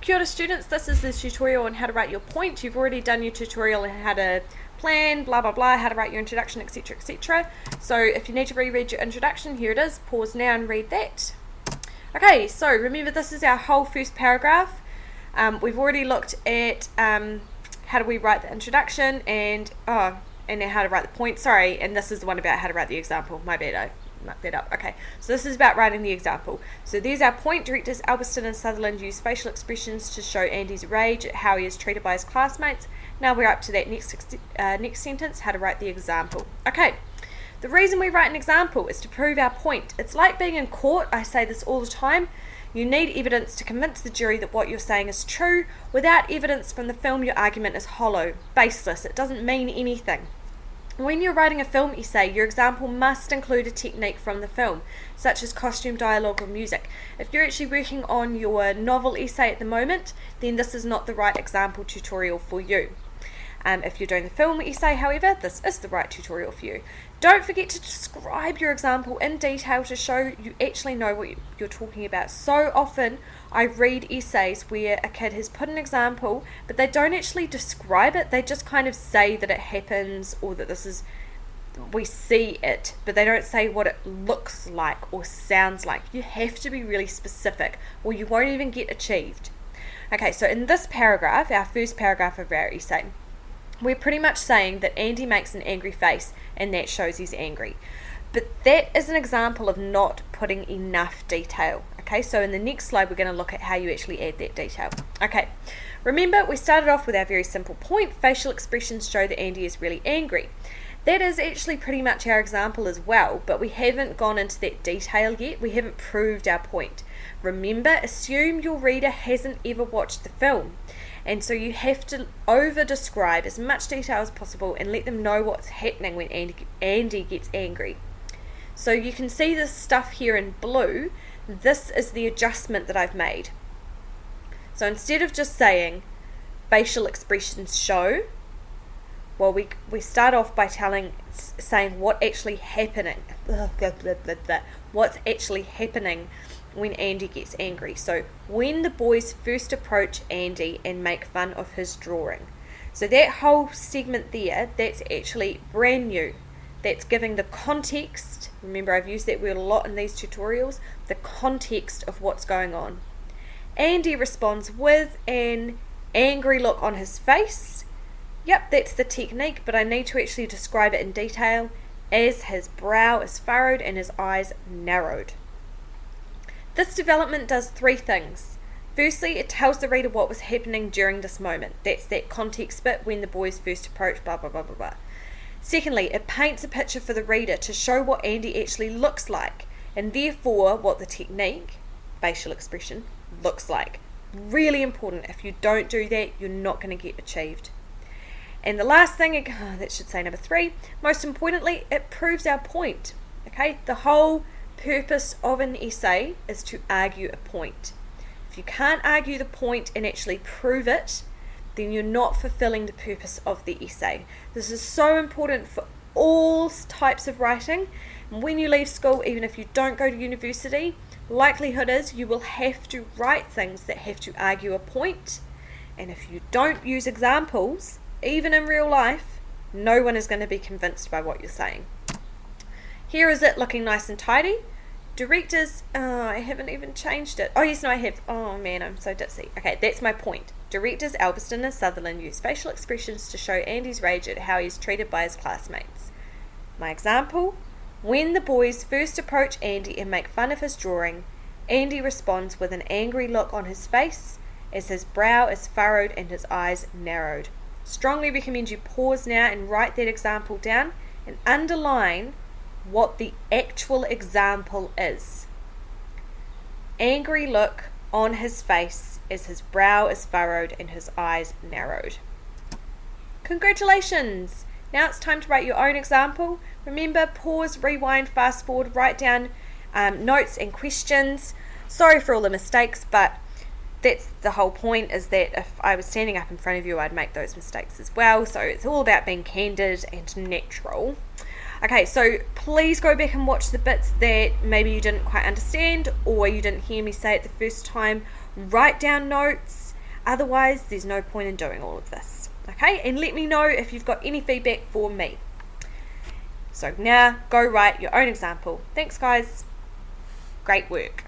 Kia ora students, this is the tutorial on how to write your point. You've already done your tutorial on how to plan, blah blah blah, how to write your introduction, etc, etc. So if you need to reread your introduction, here it is. Pause now and read that. Okay, so remember this is our whole first paragraph. We've already looked at how do we write the introduction and now how to write the point. Sorry, and this is the one about how to write the example. My bad, I mucked that up. Okay, so this is about writing the example. So there's our point. Directors Albiston and Sutherland use facial expressions to show Andy's rage at how he is treated by his classmates. Now we're up to that next sentence, how to write the example. Okay, the reason we write an example is to prove our point. It's like being in court. I say this all the time. You need evidence to convince the jury that what you're saying is true. Without evidence from the film, your argument is hollow, baseless. It doesn't mean anything. When you're writing a film essay, your example must include a technique from the film, such as costume, dialogue, or music. If you're actually working on your novel essay at the moment, then this is not the right example tutorial for you. If you're doing the film essay, however, this is the right tutorial for you. Don't forget to describe your example in detail to show you actually know what you're talking about. So often I read essays where a kid has put an example, but they don't actually describe it. They just kind of say that it happens or that we see it, but they don't say what it looks like or sounds like. You have to be really specific or you won't even get achieved. Okay, so in this paragraph, our first paragraph of our essay, we're pretty much saying that Andy makes an angry face and that shows he's angry. But that is an example of not putting enough detail. Okay, so in the next slide we're going to look at how you actually add that detail. Okay, remember we started off with our very simple point. Facial expressions show that Andy is really angry. That is actually pretty much our example as well, but we haven't gone into that detail yet. We haven't proved our point. Remember, assume your reader hasn't ever watched the film. And so you have to over-describe as much detail as possible and let them know what's happening when Andy gets angry. So you can see this stuff here in blue. This is the adjustment that I've made. So instead of just saying facial expressions show, well, we start off by saying what's actually happening when Andy gets angry. So when the boys first approach Andy and make fun of his drawing. So that whole segment there, that's actually brand new. That's giving the context. Remember, I've used that word a lot in these tutorials. The context of what's going on. Andy responds with an angry look on his face. Yep, that's the technique, but I need to actually describe it in detail as his brow is furrowed and his eyes narrowed. This development does three things. Firstly, it tells the reader what was happening during this moment. That's that context bit when the boys first approach, blah, blah, blah, blah, blah. Secondly, it paints a picture for the reader to show what Andy actually looks like, and therefore what the technique, facial expression, looks like. Really important. If you don't do that, you're not going to get achieved. And the last thing, that should say number 3, most importantly, it proves our point. Okay, the whole purpose of an essay is to argue a point. If you can't argue the point and actually prove it, then you're not fulfilling the purpose of the essay. This is so important for all types of writing. And when you leave school, even if you don't go to university, likelihood is you will have to write things that have to argue a point. And if you don't use examples, even in real life, no one is going to be convinced by what you're saying. Here is it looking nice and tidy. Directors, I haven't even changed it. Oh yes, no I have. Oh man, I'm so ditzy. Okay, that's my point. Directors Albiston and Sutherland use facial expressions to show Andy's rage at how he's treated by his classmates. My example, when the boys first approach Andy and make fun of his drawing, Andy responds with an angry look on his face as his brow is furrowed and his eyes narrowed. Strongly recommend you pause now and write that example down and underline what the actual example is. Angry look on his face as his brow is furrowed and his eyes narrowed. Congratulations! Now it's time to write your own example. Remember, pause, rewind, fast forward, write down notes and questions. Sorry for all the mistakes, but that's the whole point, is that if I was standing up in front of you, I'd make those mistakes as well. So it's all about being candid and natural. Okay, so please go back and watch the bits that maybe you didn't quite understand or you didn't hear me say it the first time. Write down notes, Otherwise, there's no point in doing all of this. Okay, and let me know if you've got any feedback for me. So now go write your own example. Thanks, guys. Great work.